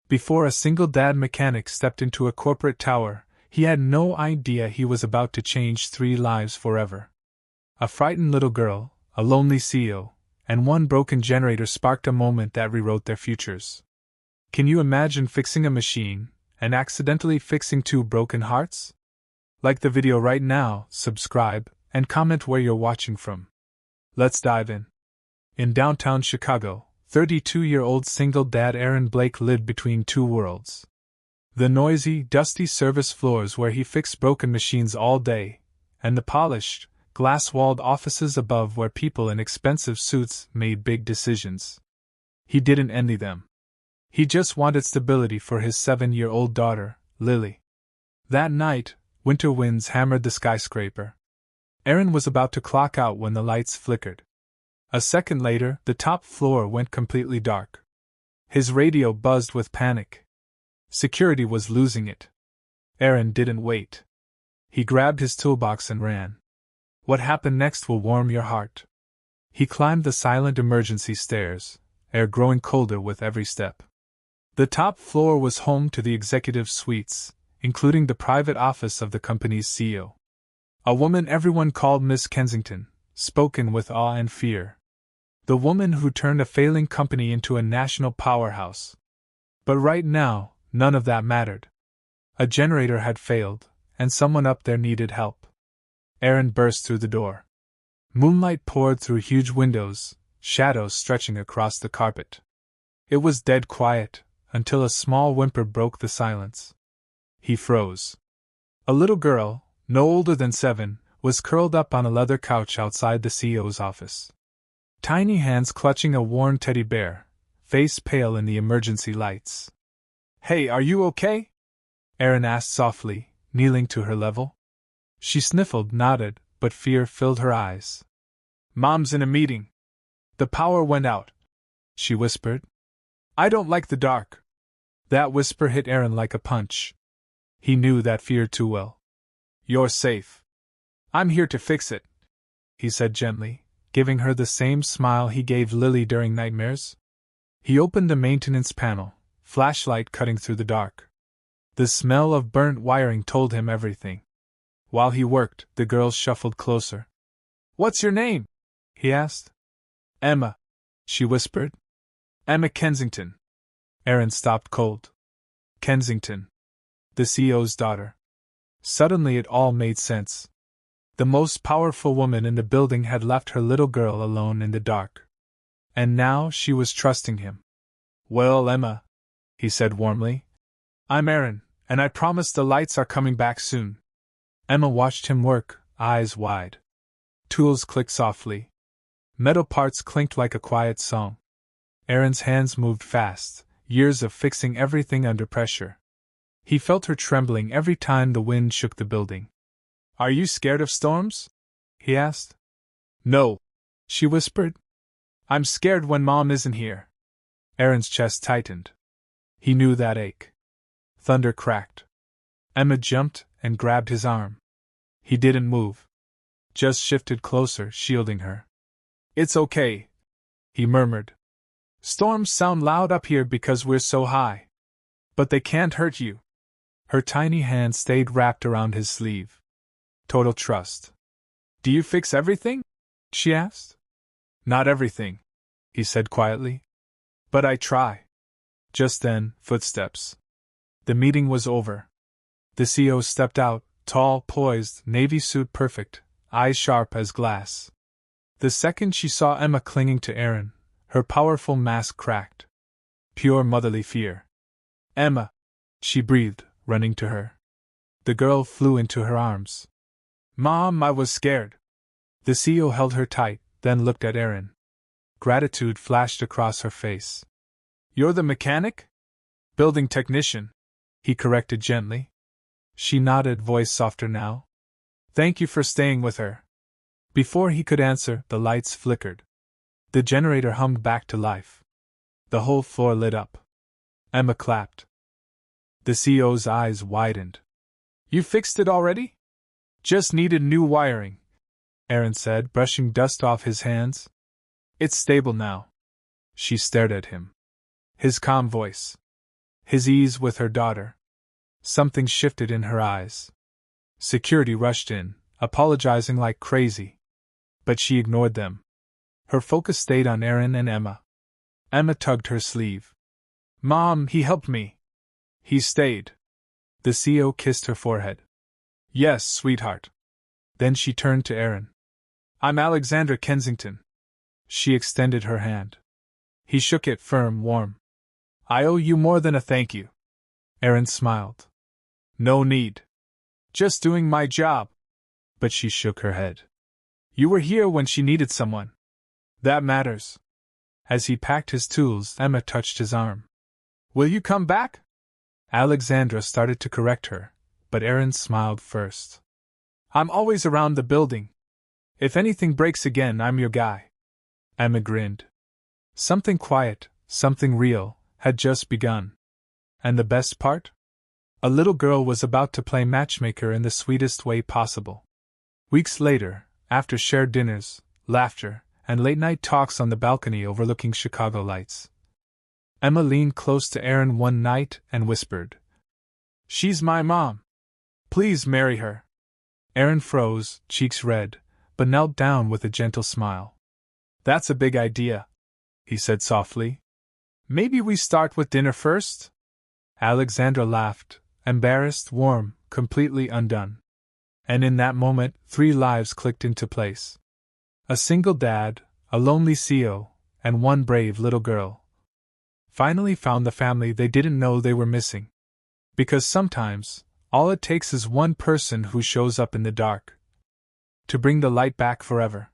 Before a single dad mechanic stepped into a corporate tower, he had no idea he was about to change 3 lives forever. A frightened little girl, a lonely CEO, and one broken generator sparked a moment that rewrote their futures. Can you imagine fixing a machine, and accidentally fixing 2 broken hearts? Like the video right now, subscribe, and comment where you're watching from. Let's dive in. In downtown Chicago, 32-year-old single dad Aaron Blake lived between 2 worlds. The noisy, dusty service floors where he fixed broken machines all day, and the polished, glass-walled offices above where people in expensive suits made big decisions. He didn't envy them. He just wanted stability for his 7-year-old daughter, Lily. That night, winter winds hammered the skyscraper. Aaron was about to clock out when the lights flickered. A second later, the top floor went completely dark. His radio buzzed with panic. Security was losing it. Aaron didn't wait. He grabbed his toolbox and ran. What happened next will warm your heart. He climbed the silent emergency stairs, air growing colder with every step. The top floor was home to the executive suites, including the private office of the company's CEO. A woman everyone called Miss Kensington, spoken with awe and fear. The woman who turned a failing company into a national powerhouse. But right now, none of that mattered. A generator had failed, and someone up there needed help. Aaron burst through the door. Moonlight poured through huge windows, shadows stretching across the carpet. It was dead quiet, until a small whimper broke the silence. He froze. A little girl, no older than 7, was curled up on a leather couch outside the CEO's office. Tiny hands clutching a worn teddy bear, face pale in the emergency lights. "Hey, are you okay?" Aaron asked softly, kneeling to her level. She sniffled, nodded, but fear filled her eyes. "Mom's in a meeting. The power went out," she whispered. "I don't like the dark." That whisper hit Aaron like a punch. He knew that fear too well. "You're safe. I'm here to fix it," he said gently, giving her the same smile he gave Lily during nightmares. He opened the maintenance panel, flashlight cutting through the dark. The smell of burnt wiring told him everything. While he worked, the girls shuffled closer. "What's your name?" he asked. "Emma," she whispered. "Emma Kensington." Aaron stopped cold. Kensington. The CEO's daughter. Suddenly it all made sense. The most powerful woman in the building had left her little girl alone in the dark. And now she was trusting him. "Well, Emma," he said warmly. "I'm Aaron, and I promise the lights are coming back soon." Emma watched him work, eyes wide. Tools clicked softly. Metal parts clinked like a quiet song. Aaron's hands moved fast, years of fixing everything under pressure. He felt her trembling every time the wind shook the building. "Are you scared of storms?" he asked. "No," she whispered. "I'm scared when Mom isn't here." Aaron's chest tightened. He knew that ache. Thunder cracked. Emma jumped and grabbed his arm. He didn't move. Just shifted closer, shielding her. "It's okay," he murmured. "Storms sound loud up here because we're so high. But they can't hurt you." Her tiny hand stayed wrapped around his sleeve. Total trust. "Do you fix everything?" she asked. "Not everything," he said quietly. "But I try." Just then, footsteps. The meeting was over. The CEO stepped out, tall, poised, navy suit perfect, eyes sharp as glass. The second she saw Emma clinging to Aaron, her powerful mask cracked. Pure motherly fear. "Emma," she breathed, running to her. The girl flew into her arms. "Mom, I was scared." The CEO held her tight, then looked at Aaron. Gratitude flashed across her face. "You're the mechanic?" "Building technician," he corrected gently. She nodded, voice softer now. "Thank you for staying with her." Before he could answer, the lights flickered. The generator hummed back to life. The whole floor lit up. Emma clapped. The CEO's eyes widened. "You fixed it already?" "Just needed new wiring," Aaron said, brushing dust off his hands. "It's stable now." She stared at him. His calm voice. his ease with her daughter. Something shifted in her eyes. Security rushed in, apologizing like crazy. But she ignored them. Her focus stayed on Aaron and Emma. Emma tugged her sleeve. "Mom, he helped me." "He stayed." The CO kissed her forehead. "Yes, sweetheart." Then she turned to Aaron. "I'm Alexandra Kensington." She extended her hand. He shook it firm, warm. "I owe you more than a thank you." Aaron smiled. "No need. Just doing my job." But she shook her head. "You were here when she needed someone. That matters." As he packed his tools, Emma touched his arm. "Will you come back?" Alexandra started to correct her, but Aaron smiled first. "I'm always around the building. If anything breaks again, I'm your guy." Emma grinned. Something quiet, something real, had just begun. And the best part? A little girl was about to play matchmaker in the sweetest way possible. Weeks later, after shared dinners, laughter, and late-night talks on the balcony overlooking Chicago lights, Emma leaned close to Aaron one night and whispered, "She's my mom. Please marry her." Aaron froze, cheeks red, but knelt down with a gentle smile. "That's a big idea," he said softly. "Maybe we start with dinner first?" Alexandra laughed, embarrassed, warm, completely undone. And in that moment, 3 lives clicked into place. A single dad, a lonely CO, and one brave little girl finally found the family they didn't know they were missing. Because sometimes, all it takes is one person who shows up in the dark to bring the light back forever.